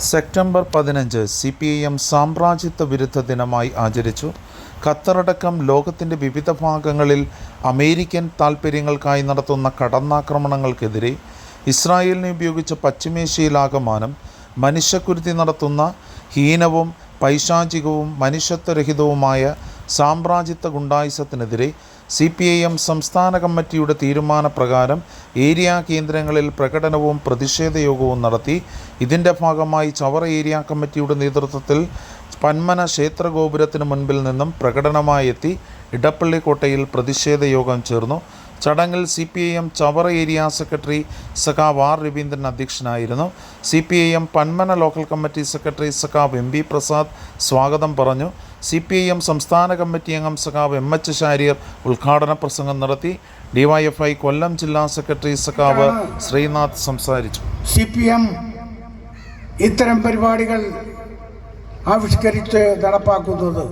September 15 CPIM സാമ്രാജ്യത്വ വിരുദ്ധ ദിനമായി ആചരിച്ചു. ഖത്തറടക്കം ലോകത്തിൻ്റെ വിവിധ ഭാഗങ്ങളിൽ അമേരിക്കൻ താൽപ്പര്യങ്ങൾക്കായി നടത്തുന്ന കടന്നാക്രമണങ്ങൾക്കെതിരെ ഇസ്രായേലിനെ ഉപയോഗിച്ച് പശ്ചിമേഷ്യയിലാകമാനം മനുഷ്യക്കുരുതി നടത്തുന്ന ഹീനവും പൈശാചികവും മനുഷ്യത്വരഹിതവുമായ സാമ്രാജ്യത്വ ഗുണ്ടായിസത്തിനെതിരെ CPIM സംസ്ഥാന കമ്മിറ്റിയുടെ തീരുമാനപ്രകാരം ഏരിയ കേന്ദ്രങ്ങളിൽ പ്രകടനവും പ്രതിഷേധയോഗവും നടത്തി. ഇതിൻ്റെ ഭാഗമായി ചവറ ഏരിയ കമ്മിറ്റിയുടെ നേതൃത്വത്തിൽ പന്മന ക്ഷേത്രഗോപുരത്തിന് മുൻപിൽ നിന്നും പ്രകടനമായി എത്തി ഇടപ്പള്ളിക്കോട്ടയിൽ പ്രതിഷേധയോഗം ചേർന്നു. ചടങ്ങിൽ CPIM ചവറ ഏരിയ സെക്രട്ടറി സഖാവ് R. രവീന്ദ്രൻ അധ്യക്ഷനായിരുന്നു. CPIM Panmana local committee secretary സഖാവ് MB പ്രസാദ് സ്വാഗതം പറഞ്ഞു. CPIM സംസ്ഥാന കമ്മിറ്റി അംഗം സഖാവ് MH ശാരിയർ ഉദ്ഘാടന പ്രസംഗം നടത്തി. DYFI കൊല്ലം ജില്ലാ സെക്രട്ടറി സഖാവ് ശ്രീനാഥ് സംസാരിച്ചു. CPIM ഇത്തരം പരിപാടികൾ ആവിഷ്കരിച്ച് നടപ്പാക്കുന്നത്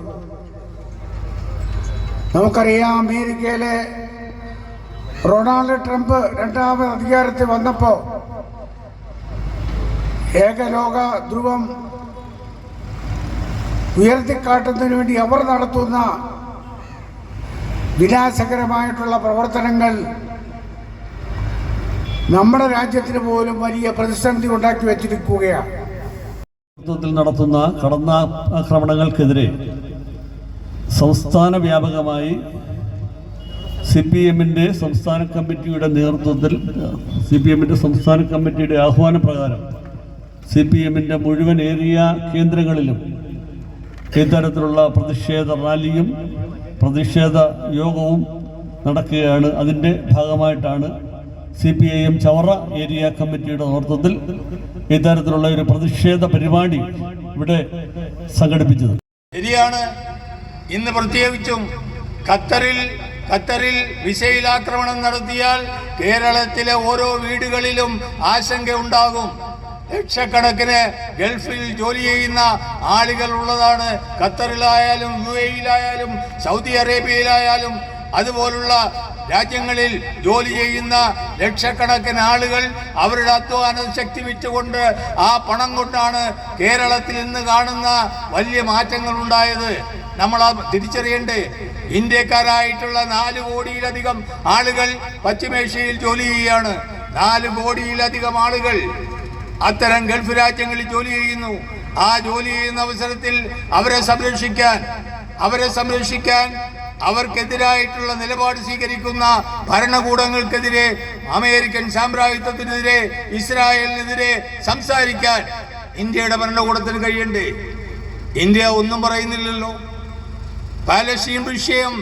നമുക്കറിയാം. അമേരിക്കയിലെ റൊണാൾഡ് ട്രംപ് രണ്ടാമത് അധികാരത്തിൽ വന്നപ്പോൾ ഏകലോക ധ്രുവം ഉയർത്തിക്കാട്ടുന്നതിന് വേണ്ടി അവർ നടത്തുന്ന വിനാശകരമായിട്ടുള്ള പ്രവർത്തനങ്ങൾ നമ്മുടെ രാജ്യത്തിന് പോലും വലിയ പ്രതിസന്ധി ഉണ്ടാക്കി വെച്ചിരിക്കുകയാണ്. നടത്തുന്ന കടന്നാക്രമണങ്ങൾക്കെതിരെ സംസ്ഥാന വ്യാപകമായി CPIMൻ്റെ സംസ്ഥാന കമ്മിറ്റിയുടെ നേതൃത്വത്തിൽ CPIMൻ്റെ സംസ്ഥാന കമ്മിറ്റിയുടെ ആഹ്വാനപ്രകാരം CPIMൻ്റെ മുഴുവൻ ഏരിയ കേന്ദ്രങ്ങളിലും ഇത്തരത്തിലുള്ള പ്രതിഷേധ റാലിയും പ്രതിഷേധ യോഗവും നടക്കുകയാണ്. അതിൻ്റെ ഭാഗമായിട്ടാണ് CPIM ചവറ ഏരിയ കമ്മിറ്റിയുടെ നേതൃത്വത്തിൽ ഇത്തരത്തിലുള്ള ഒരു പ്രതിഷേധ പരിപാടി ഇവിടെ സംഘടിപ്പിച്ചത്. ശരിയാണ്. ഇന്ന് പ്രത്യേകിച്ചും ഖത്തറിൽ മിസൈൽ ആക്രമണം നടത്തിയാൽ കേരളത്തിലെ ഓരോ വീടുകളിലും ആശങ്ക ഉണ്ടാകും. ലക്ഷക്കണക്കിന് ഗൾഫിൽ ജോലി ചെയ്യുന്ന ആളുകൾ ഉള്ളതാണ്. ഖത്തറിലായാലും UAEയിലായാലും സൗദി അറേബ്യയിലായാലും അതുപോലുള്ള രാജ്യങ്ങളിൽ ജോലി ചെയ്യുന്ന ലക്ഷക്കണക്കിന് ആളുകൾ അവരുടെ അധ്വാന ശക്തി വിറ്റുകൊണ്ട് ആ പണം കൊണ്ടാണ് കേരളത്തിൽ ഇന്ന് കാണുന്ന വലിയ മാറ്റങ്ങൾ ഉണ്ടായത്. നമ്മൾ തിരിച്ചറിയണ്ടേ. ഇന്ത്യക്കാരായിട്ടുള്ള 4 കോടിയിലധികം ആളുകൾ പശ്ചിമേഷ്യയിൽ ജോലി ചെയ്യുകയാണ്. 4 കോടിയിലധികം ആളുകൾ അത്തരം ഗൾഫ് രാജ്യങ്ങളിൽ ജോലി ചെയ്യുന്നു. ആ ജോലി ചെയ്യുന്ന അവസരത്തിൽ അവരെ സംരക്ഷിക്കാൻ അവർക്കെതിരായിട്ടുള്ള നിലപാട് സ്വീകരിക്കുന്ന ഭരണകൂടങ്ങൾക്കെതിരെ, അമേരിക്കൻ സാമ്രാജ്യത്വത്തിനെതിരെ, ഇസ്രായേലിനെതിരെ സംസാരിക്കാൻ ഇന്ത്യയുടെ ഭരണകൂടത്തിന് കഴിയണ്ടേ? ഇന്ത്യ ഒന്നും പറയുന്നില്ലല്ലോ. പാലസ്തീൻ വിഷയം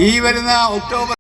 ഈ വരുന്ന ഒക്ടോബർ